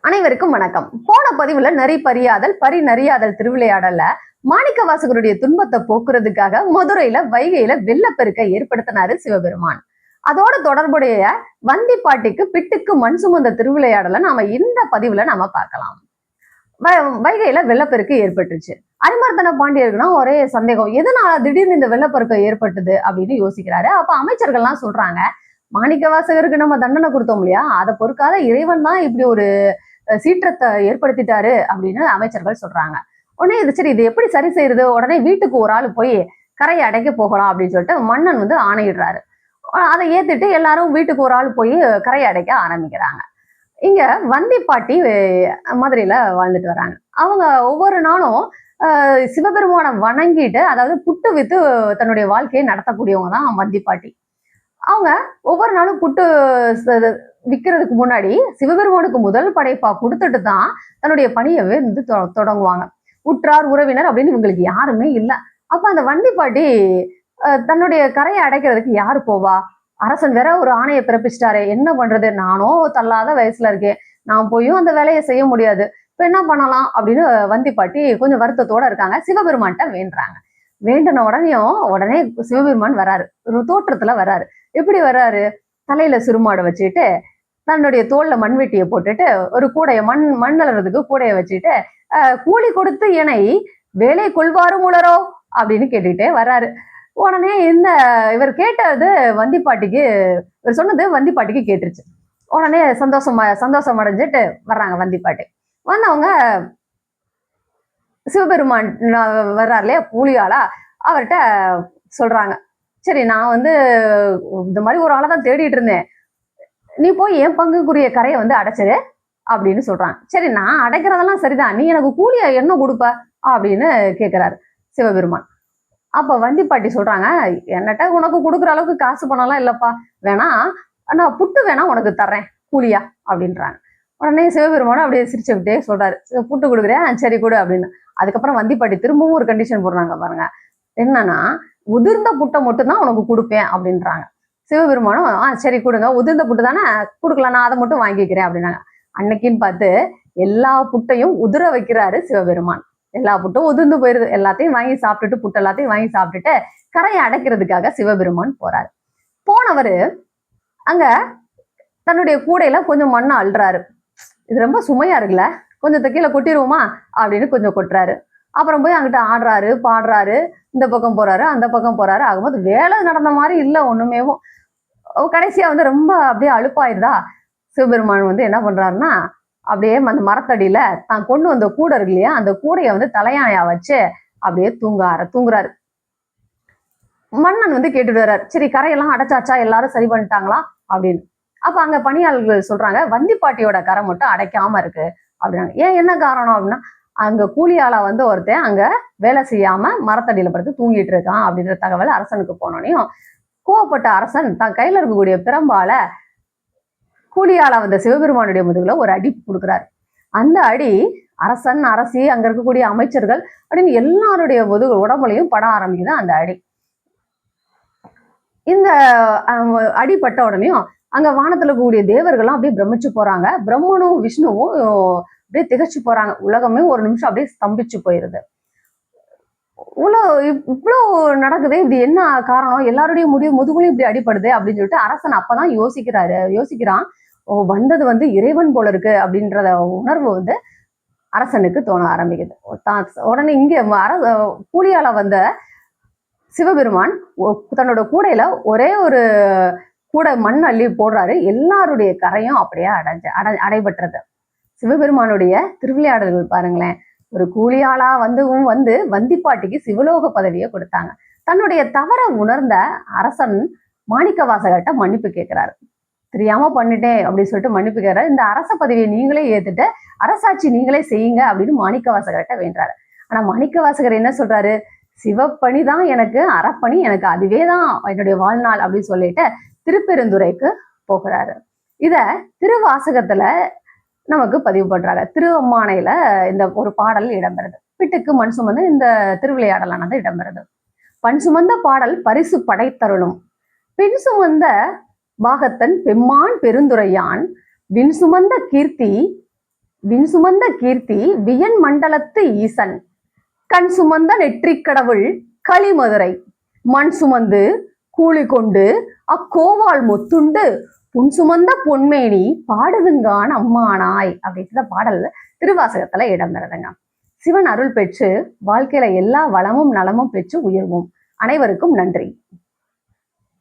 அனைவருக்கும் வணக்கம். போன பதிவுல நரிபறியாதல் பரிநறியாதல் திருவிளையாடல்ல மாணிக்கவாசகருடைய துன்பத்தை போக்குறதுக்காக மதுரையில வைகையில வெள்ளப்பெருக்கை ஏற்படுத்தினாரு சிவபெருமான். அதோட தொடர்புடைய வந்திப்பாட்டிக்கு பிட்டுக்கு மண் சுமந்த திருவிளையாடலை நாம இந்த பதிவுல நாம பார்க்கலாம். வைகையில வெள்ளப்பெருக்கு ஏற்பட்டுருச்சு. அரிமர்தன பாண்டியருக்குன்னா ஒரே சந்தேகம், எதனால திடீர்னு இந்த வெள்ளப்பெருக்கம் ஏற்பட்டது அப்படின்னு யோசிக்கிறாரு. அப்ப அமைச்சர்கள்லாம் சொல்றாங்க, மாணிக்கவாசகருக்கு நம்ம தண்டனை கொடுத்தோம் இல்லையா, அதை பொறுக்காத இறைவன் தான் இப்படி ஒரு சீற்றத்தை ஏற்படுத்திட்டாரு அப்படின்னு அமைச்சர்கள் சொல்றாங்க. உடனே இது சரி, இது எப்படி சரி செய்யறது, உடனே வீட்டுக்கு ஒரு ஆள் போய் கரையை அடைக்க போகலாம் அப்படின்னு சொல்லிட்டு மன்னன் ஆணையிடுறாரு. அதை ஏத்துட்டு எல்லாரும் வீட்டுக்கு ஒரு ஆள் போய் கரையை அடைக்க ஆரம்பிக்கிறாங்க. இங்க வந்திப்பாட்டி மதுரையில வாழ்ந்துட்டு வராங்க. அவங்க ஒவ்வொரு நாளும் சிவபெருமானை வணங்கிட்டு, அதாவது புட்டு வித்து தன்னுடைய வாழ்க்கையை நடத்தக்கூடியவங்க தான் வந்திப்பாட்டி. அவங்க ஒவ்வொரு நாளும் புட்டு விற்கிறதுக்கு முன்னாடி சிவபெருமானுக்கு முதல் படைப்பா கொடுத்துட்டு தான் தன்னுடைய பணியை தொடங்குவாங்க. உற்றார் உறவினர் அப்படின்னு இவங்களுக்கு யாருமே இல்லை. அப்ப அந்த வண்டிப்பாட்டி தன்னுடைய கரையை அடைக்கிறதுக்கு யாரு போவா? அரசன் வேற ஒரு ஆணையை பிறப்பிச்சிட்டாரு, என்ன பண்றது, நானும் தள்ளாத வயசுல இருக்கேன், நான் போயும் அந்த வேலையை செய்ய முடியாது, இப்ப என்ன பண்ணலாம் அப்படின்னு வந்திப்பாட்டி கொஞ்சம் வருத்தத்தோட இருக்காங்க. சிவபெருமான்கிட்ட வேண்டுறாங்க. வேண்டின உடனே சிவபெருமான் வராரு, ஒரு தோற்றத்துல வராரு. எப்படி வர்றாரு? தலையில சிறுமாடை வச்சுட்டு, தன்னுடைய தோல்ல மண்வெட்டியை போட்டுட்டு, ஒரு கூடைய மண் அலறதுக்கு கூடைய வச்சுட்டு, கூலி கொடுத்து என்னை வேலை கொள்வாரும் உளரோ அப்படின்னு கேட்டுக்கிட்டே வர்றாரு. உடனே இவர் கேட்டது வந்திப்பாட்டிக்கு, இவர் சொன்னது வந்திப்பாட்டிக்கு கேட்டுருச்சு. உடனே சந்தோஷம் அடைஞ்சிட்டு வர்றாங்க வந்திப்பாட்டி. வந்தவங்க சிவபெருமான் வர்றாரு இல்லையா கூலியாளா, அவர்கிட்ட சொல்றாங்க, சரி நான் இந்த மாதிரி ஒரு ஆளை தான் தேடிட்டு இருந்தேன், நீ போய் என் பங்குக்குரிய கரையை அடைச்சிரு அப்படின்னு சொல்றாங்க. சரி, நான் அடைக்கிறதெல்லாம் சரிதான், நீ எனக்கு கூலியா என்ன கொடுப்ப அப்படின்னு கேட்கிறாரு சிவபெருமான். அப்ப வந்திப்பாட்டி சொல்றாங்க, என்னட்ட உனக்கு கொடுக்குற அளவுக்கு காசு பணம்லாம் இல்லப்பா, வேணா நான் புட்டு வேணா உனக்கு தர்றேன் கூலியா அப்படின்றாங்க. உடனே சிவபெருமானும் அப்படியே சிரிச்சுக்கிட்டே சொல்றாரு, புட்டு கொடுக்குறேன், சரி கொடு அப்படின்னு. அதுக்கப்புறம் வந்திப்பாட்டி திரும்பவும் ஒரு கண்டிஷன் போடுறாங்க பாருங்க, என்னன்னா உதிர்ந்த புட்டை மட்டும் தான் உனக்கு கொடுப்பேன் அப்படின்றாங்க. சிவபெருமானும் சரி கொடுங்க, உதிர்ந்த புட்டு தானே கொடுக்கலாம், நான் அதை மட்டும் வாங்கிக்கிறேன் அப்படின்னாங்க. அன்னைக்குன்னு பார்த்து எல்லா புட்டையும் உதிர வைக்கிறாரு சிவபெருமான். எல்லா புட்டும் உதிர்ந்து போயிருது, எல்லாத்தையும் வாங்கி சாப்பிட்டுட்டு, புட்டு எல்லாத்தையும் வாங்கி சாப்பிட்டுட்டு கரையை அடைக்கிறதுக்காக சிவபெருமான் போறாரு. போனவரு அங்க தன்னுடைய கூடையில கொஞ்சம் மண்ணை அள்ளுறாரு. இது ரொம்ப சுமையா இருக்குல்ல, கொஞ்சம் கீழே கொட்டிடுவோமா அப்படின்னு கொஞ்சம் கொட்டுறாரு. அப்புறம் போய் அங்கிட்ட ஆடுறாரு, பாடுறாரு, இந்த பக்கம் போறாரு, அந்த பக்கம் போறாரு. ஆகும்போது வேலை நடந்த மாதிரி இல்லை ஒண்ணுமேவும். கடைசியா ரொம்ப அப்படியே அலுப்பாயிருதா, சிவபெருமான் என்ன பண்றாருன்னா, அப்படியே அந்த மரத்தடியில தான் கொண்டு வந்த கூடை இருக்கு இல்லையா, அந்த கூடையை தலையானையா வச்சு அப்படியே தூங்குறாரு. மன்னன் கேட்டுட்டு வர்றாரு, சரி கரையெல்லாம் அடைச்சாச்சா, எல்லாரும் சரி பண்ணிட்டாங்களா அப்படின்னு. அப்ப அங்க பணியாளர்கள் சொல்றாங்க, வந்திப்பாட்டியோட கரை மட்டும் அடைக்காம இருக்கு அப்படின்னாங்க. ஏன், என்ன காரணம் அப்படின்னா, அங்க கூலியாளா ஒருத்தன் அங்க வேலை செய்யாம மரத்தடியில படுத்து தூங்கிட்டு இருக்கான் அப்படின்ற தகவல் அரசனுக்கு போனோனையும் கோவப்பட்ட அரசன் தான் கையில இருக்கக்கூடிய பிரம்பால கூலியாளா சிவபெருமானுடைய முதுகுல ஒரு அடி கொடுக்குறாரு. அந்த அடி அரசன், அரசி, அங்க இருக்கக்கூடிய அமைச்சர்கள் அப்படின்னு எல்லாருடைய உடம்புலையும் பட ஆரம்பிக்குது அந்த அடி. இந்த அடிப்பட்ட உடனேயும் அங்க வானத்துல இருக்கக்கூடிய தேவர்கள்லாம் அப்படியே பிரமிச்சு போறாங்க. பிரம்மனும் விஷ்ணுவும் அப்படியே திகச்சு போறாங்க. உலகமே ஒரு நிமிஷம் அப்படியே ஸ்தம்பிச்சு போயிருது. இவ்வளவு நடக்குது, இப்படி என்ன காரணம், எல்லாருடைய முதுகுலையும் இப்படி அடிப்படுது அப்படின்னு சொல்லிட்டு அரசன் அப்பதான் யோசிக்கிறான். வந்தது இறைவன் போல இருக்கு அப்படின்றத உணர்வு அரசனுக்கு தோண ஆரம்பிக்குது. உடனே இங்க கூலியால சிவபெருமான் தன்னோட கூடையில ஒரே ஒரு கூடை மண் அள்ளி போடுறாரு. எல்லாருடைய கரையும் அப்படியே அடைபட்டுறது. சிவபெருமானுடைய திருவிளையாடல்கள் பாருங்களேன். ஒரு கூலியாளா வந்திப்பாட்டிக்கு சிவலோக பதவியை கொடுத்தாங்க. தன்னுடைய தவற உணர்ந்த அரசன் மாணிக்கவாசகர்கிட்ட மன்னிப்பு கேட்கிறாரு. தெரியாம பண்ணிட்டேன் அப்படின்னு சொல்லிட்டு மன்னிப்பு கேட்கிறாரு. இந்த அரச பதவியை நீங்களே ஏத்துட்டு அரசாட்சி நீங்களே செய்யுங்க அப்படின்னு மாணிக்கவாசகர்கிட்ட வேண்டாரு. ஆனா மாணிக்கவாசகர் என்ன சொல்றாரு, சிவப்பணி தான் எனக்கு, அறப்பணி எனக்கு, அதுவே தான் என்னுடைய வாழ்நாள் அப்படின்னு சொல்லிட்டு திருப்பெருந்துறைக்கு போகிறாரு. இத திருவாசகத்துல நமக்கு பதிவு பண்றாங்க. திருவம்மானையில இந்த ஒரு பாடல் இடம்பெறுது. பிட்டுக்கு மண் சுமந்து இந்த திருவிளையாடலானது இடம்பெறுது. பண் சுமந்த பாடல் பரிசு படைத்தருளும், பின் சுமந்த பாகத்தன் பெம்மான் பெருந்துரையான், வின் சுமந்த கீர்த்தி விண் சுமந்த கீர்த்தி வியன் மண்டலத்து ஈசன், கண் சுமந்த நெற்றிக் கடவுள் களிமதுரை, மண் சுமந்து கூலி கொண்டு அக்கோவால் முத்துண்டு புன் சுமந்த பொன்மேனி பாடுதுங்கான் அம்மானாய் அப்படின்ற பாடல் திருவாசகத்துல இடம்பெறுதுங்க. சிவன் அருள் பெற்று வாழ்க்கையில எல்லா வளமும் நலமும் பெற்று உயர்வோம். அனைவருக்கும் நன்றி.